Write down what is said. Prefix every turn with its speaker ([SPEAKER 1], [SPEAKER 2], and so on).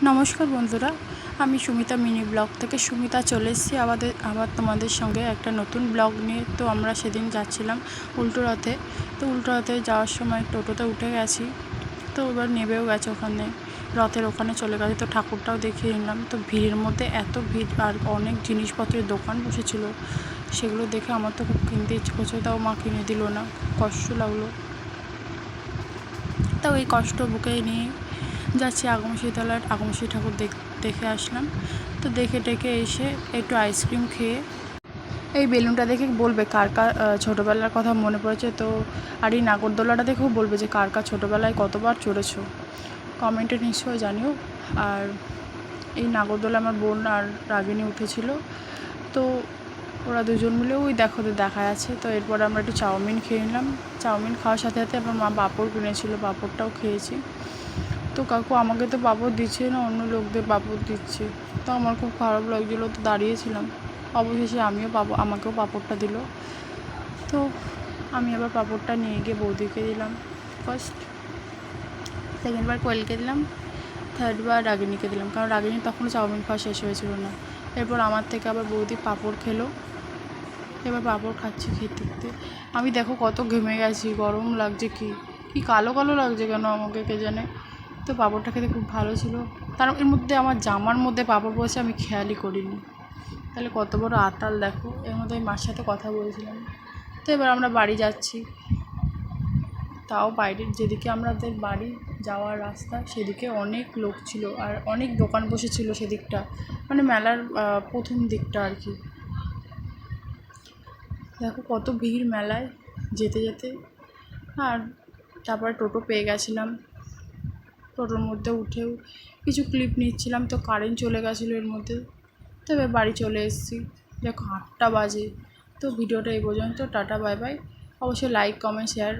[SPEAKER 1] নমস্কার বন্ধুরা, আমি সুমিতা মিনি ব্লগ থেকে সুমিতা চলে এসেছি আবার তোমাদের সঙ্গে একটা নতুন ব্লগ নিয়ে। তো আমরা সেদিন যাচ্ছিলাম উল্টো রথে। তো উল্টো রথে যাওয়ার সময় টোটোতে উঠে গেছি। তো এবার নেবেও গেছে, ওখানে রথের ওখানে চলে গেছে। তো ঠাকুরটাও দেখিয়ে নিলাম। তো ভিড়ের মধ্যে এত ভিড়, আর অনেক জিনিসপত্রের দোকান বসেছিল, সেগুলো দেখে আমার তো খুব কিনতে ইচ্ছে করছে, তাও মা কিনে দিল না, কষ্ট লাগলো। তাও এই কষ্ট বুকে নিয়ে যাচ্ছি আগমশীতলার আগমশী ঠাকুর দেখে আসলাম। তো দেখে টেকে এসে একটু আইসক্রিম খেয়ে, এই বেলুনটা দেখে বলবে কার কার ছোটোবেলার কথা মনে পড়েছে। তো আর এই নাগরদোলাটা দেখেও বলবে যে কার কার ছোটোবেলায় কতবার চড়েছো, কমেন্টে নিশ্চয়ই জানিও। আর এই নাগরদোলা আমার বোন আর রাগিনী উঠেছিল। তো ওরা দুজন মিলে ওই দেখা যাচ্ছে। তো এরপর আমরা একটু চাউমিন খেয়ে নিলাম। চাউমিন খাওয়ার সাথে সাথে আমার মা পাঁপড় কিনেছিল, পাঁপড়টাও খেয়েছি। তো কাকু আমাকে তো পাঁপড় দিচ্ছে না, অন্য লোকদের পাঁপড় দিচ্ছে। তো আমার খুব খারাপ লাগছিলো, তো দাঁড়িয়েছিলাম। অবশেষে আমাকেও পাঁপড়টা দিল। তো আমি আবার পাঁপড়টা নিয়ে গিয়ে বৌদিকে দিলাম ফার্স্ট, সেকেন্ডবার কোয়েলকে দিলাম, থার্ডবার রাগিনীকে দিলাম, কারণ রাগিনী তখনও চাউমিন খাওয়া শেষ হয়েছিল না। এরপর আমার থেকে আবার বৌদি পাঁপড় খেলো। এবার পাঁপড় খাচ্ছি, খেতে আমি দেখো কত ঘেমে গেছি, গরম লাগছে, কি কালো কালো লাগছে কেন আমাকে কে জানে। তো পাঁপড়টা খেতে খুব ভালো ছিল। তার এর মধ্যে আমার জামার মধ্যে পাঁপড় পড়েছে, আমি খেয়ালই করিনি। তাহলে কত বড় আতাল দেখো। এর মধ্যে আমি মার সাথে কথা বলছিলাম। তো এবার আমরা বাড়ি যাচ্ছি। তাও বাইরের যেদিকে আমাদের বাড়ি যাওয়ার রাস্তা, সেদিকে অনেক লোক ছিল আর অনেক দোকান বসেছিল সেদিকটা, মানে মেলার প্রথম দিকটা আর কি। দেখো কত ভিড় মেলায় যেতে যেতে। আর তারপরে টোটো পেয়ে গেছিলাম। টোটোর মধ্যে উঠেও কিছু ক্লিপ নিচ্ছিলাম, তো কারেন্ট চলে গেছিলো এর মধ্যে। তবে বাড়ি চলে এসেছি, দেখো 8টা বাজে। তো ভিডিওটা এই পর্যন্ত, টাটা বাই বাই। অবশ্যই লাইক কমেন্ট শেয়ার